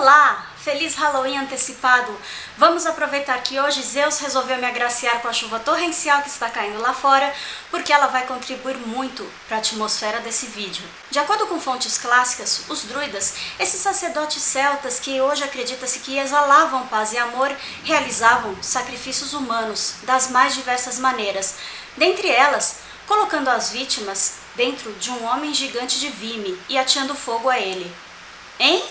Olá! Feliz Halloween antecipado! Vamos aproveitar que hoje Zeus resolveu me agraciar com a chuva torrencial que está caindo lá fora, porque ela vai contribuir muito para a atmosfera desse vídeo. De acordo com fontes clássicas, os druidas, esses sacerdotes celtas que hoje acredita-se que exalavam paz e amor, realizavam sacrifícios humanos das mais diversas maneiras, dentre elas, colocando as vítimas dentro de um homem gigante de vime e ateando fogo a ele. Hein?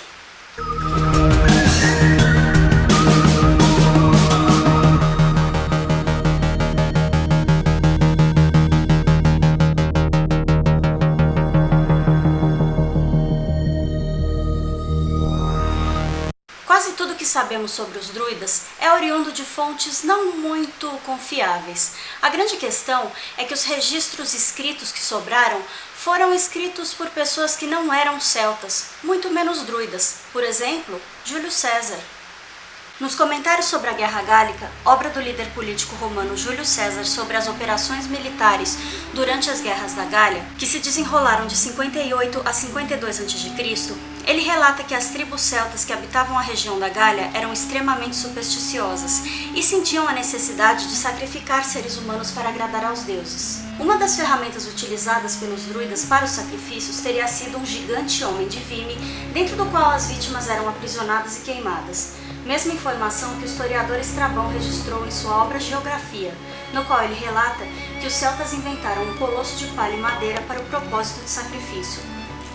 Quase tudo que sabemos sobre os druidas é oriundo de fontes não muito confiáveis. A grande questão é que os registros escritos que sobraram foram escritos por pessoas que não eram celtas, muito menos druidas, por exemplo, Júlio César. Nos comentários sobre a Guerra Gálica, obra do líder político romano Júlio César sobre as operações militares durante as Guerras da Gália, que se desenrolaram de 58 a 52 a.C., ele relata que as tribos celtas que habitavam a região da Gália eram extremamente supersticiosas e sentiam a necessidade de sacrificar seres humanos para agradar aos deuses. Uma das ferramentas utilizadas pelos druidas para os sacrifícios teria sido um gigante homem de vime, dentro do qual as vítimas eram aprisionadas e queimadas. Mesma informação que o historiador Estrabão registrou em sua obra Geografia, no qual ele relata que os celtas inventaram um colosso de palha e madeira para o propósito de sacrifício.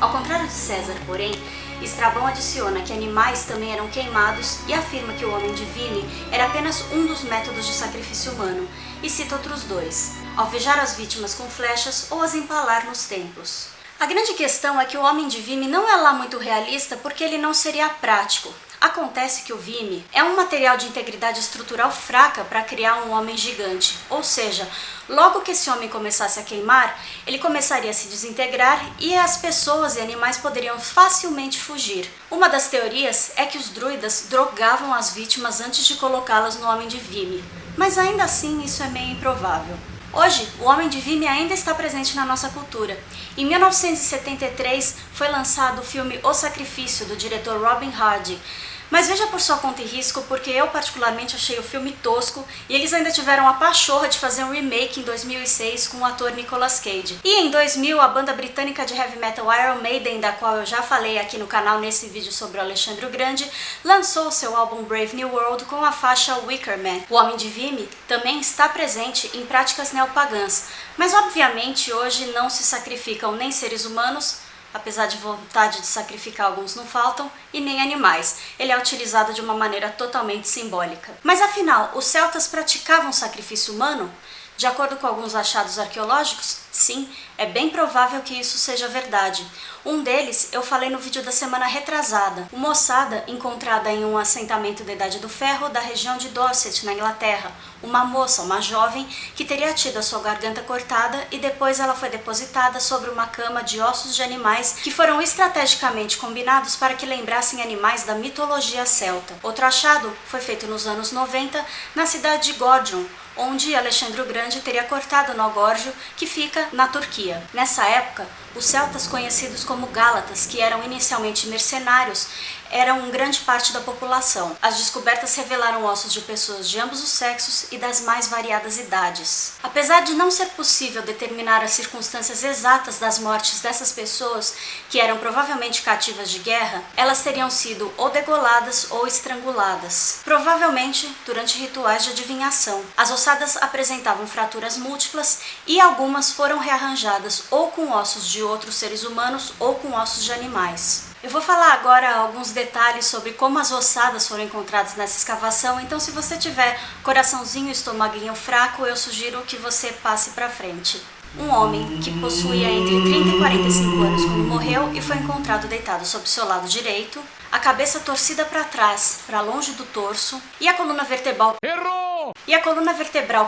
Ao contrário de César, porém, Estrabão adiciona que animais também eram queimados e afirma que o homem de vime era apenas um dos métodos de sacrifício humano, e cita outros dois: alvejar as vítimas com flechas ou as empalar nos templos. A grande questão é que o homem de vime não é lá muito realista porque ele não seria prático. Acontece que o vime é um material de integridade estrutural fraca para criar um homem gigante, ou seja, logo que esse homem começasse a queimar, ele começaria a se desintegrar e as pessoas e animais poderiam facilmente fugir. Uma das teorias é que os druidas drogavam as vítimas antes de colocá-las no homem de vime, mas ainda assim isso é meio improvável. Hoje, o homem de vime ainda está presente na nossa cultura. Em 1973, foi lançado o filme O Sacrifício, do diretor Robin Hardy. Mas veja por sua conta e risco, porque eu particularmente achei o filme tosco e eles ainda tiveram a pachorra de fazer um remake em 2006 com o ator Nicolas Cage. E em 2000, a banda britânica de heavy metal Iron Maiden, da qual eu já falei aqui no canal nesse vídeo sobre o Alexandre o Grande, lançou seu álbum Brave New World com a faixa Wicker Man. O homem de vime também está presente em práticas neopagãs, mas obviamente hoje não se sacrificam nem seres humanos, apesar de vontade de sacrificar alguns não faltam, e nem animais. Ele é utilizado de uma maneira totalmente simbólica. Mas afinal, os celtas praticavam sacrifício humano? De acordo com alguns achados arqueológicos, sim, é bem provável que isso seja verdade. Um deles eu falei no vídeo da semana retrasada, uma ossada encontrada em um assentamento da Idade do Ferro da região de Dorset, na Inglaterra. Uma moça, uma jovem, que teria tido a sua garganta cortada e depois ela foi depositada sobre uma cama de ossos de animais que foram estrategicamente combinados para que lembrassem animais da mitologia celta. Outro achado foi feito nos anos 90 na cidade de Gordon, onde Alexandre o Grande teria cortado nó górgio, que fica na Turquia. Nessa época, os celtas conhecidos como gálatas, que eram inicialmente mercenários, eram grande parte da população. As descobertas revelaram ossos de pessoas de ambos os sexos e das mais variadas idades. Apesar de não ser possível determinar as circunstâncias exatas das mortes dessas pessoas, que eram provavelmente cativas de guerra, elas teriam sido ou degoladas ou estranguladas, provavelmente durante rituais de adivinhação. As ossadas apresentavam fraturas múltiplas e algumas foram rearranjadas ou com ossos de outros seres humanos ou com ossos de animais. Eu vou falar agora alguns detalhes sobre como as ossadas foram encontradas nessa escavação, então se você tiver coraçãozinho e estomaguinho fraco, eu sugiro que você passe para frente. Um homem que possuía entre 30 e 45 anos quando morreu e foi encontrado deitado sobre seu lado direito, a cabeça torcida para trás, para longe do torso, e a coluna vertebral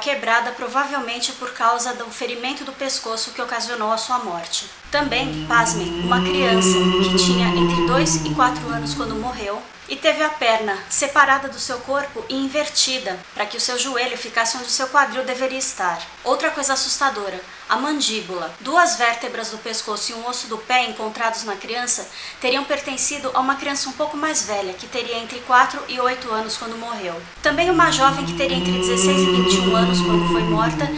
quebrada, provavelmente por causa do ferimento do pescoço que ocasionou a sua morte. Também, pasmem, uma criança que tinha entre 2 e 4 anos quando morreu e teve a perna separada do seu corpo e invertida, para que o seu joelho ficasse onde o seu quadril deveria estar. Outra coisa assustadora, a mandíbula. 2 vértebras do pescoço e um osso do pé encontrados na criança teriam pertencido a uma criança um pouco mais velha, que teria entre 4 e 8 anos quando morreu. Também uma jovem que teria entre 16 e 21 anos quando foi morta,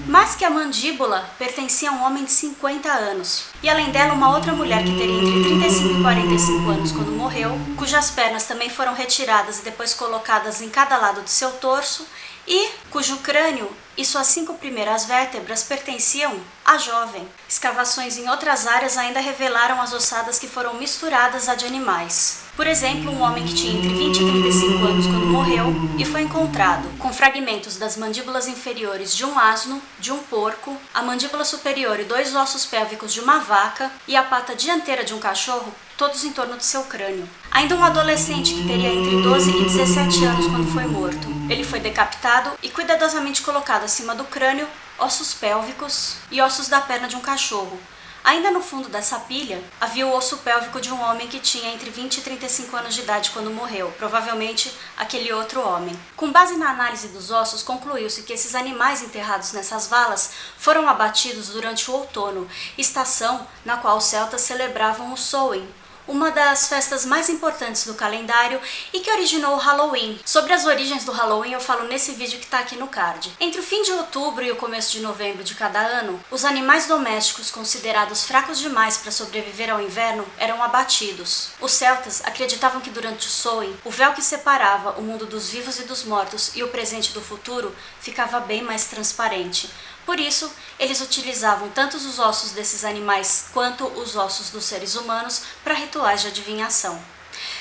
mas que a mandíbula pertencia a um homem de 50 anos. E além dela, uma outra mulher que teria entre 35 e 45 anos quando morreu, cujas pernas também foram retiradas e depois colocadas em cada lado de seu torso, e cujo crânio e suas 5 primeiras vértebras pertenciam à jovem. Escavações em outras áreas ainda revelaram as ossadas que foram misturadas a de animais. Por exemplo, um homem que tinha entre 20 e 35 anos quando morreu e foi encontrado com fragmentos das mandíbulas inferiores de um asno, de um porco, a mandíbula superior e 2 ossos pélvicos de uma vaca e a pata dianteira de um cachorro, todos em torno de seu crânio. Ainda um adolescente que teria entre 12 e 17 anos quando foi morto. Ele foi decapitado e cuidadosamente colocado acima do crânio, ossos pélvicos e ossos da perna de um cachorro. Ainda no fundo dessa pilha, havia o osso pélvico de um homem que tinha entre 20 e 35 anos de idade quando morreu, provavelmente aquele outro homem. Com base na análise dos ossos, concluiu-se que esses animais enterrados nessas valas foram abatidos durante o outono, estação na qual os celtas celebravam o Samhain, uma das festas mais importantes do calendário e que originou o Halloween. Sobre as origens do Halloween eu falo nesse vídeo que está aqui no card. Entre o fim de outubro e o começo de novembro de cada ano, os animais domésticos considerados fracos demais para sobreviver ao inverno eram abatidos. Os celtas acreditavam que durante o Samhain, o véu que separava o mundo dos vivos e dos mortos e o presente do futuro ficava bem mais transparente. Por isso, eles utilizavam tanto os ossos desses animais quanto os ossos dos seres humanos para rituais de adivinhação.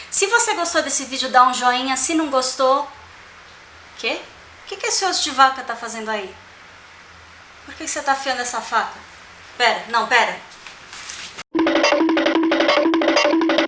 Se você gostou desse vídeo, dá um joinha. Se não gostou... Quê? O que esse osso de vaca tá fazendo aí? Por que você tá afiando essa faca? Pera, não, pera.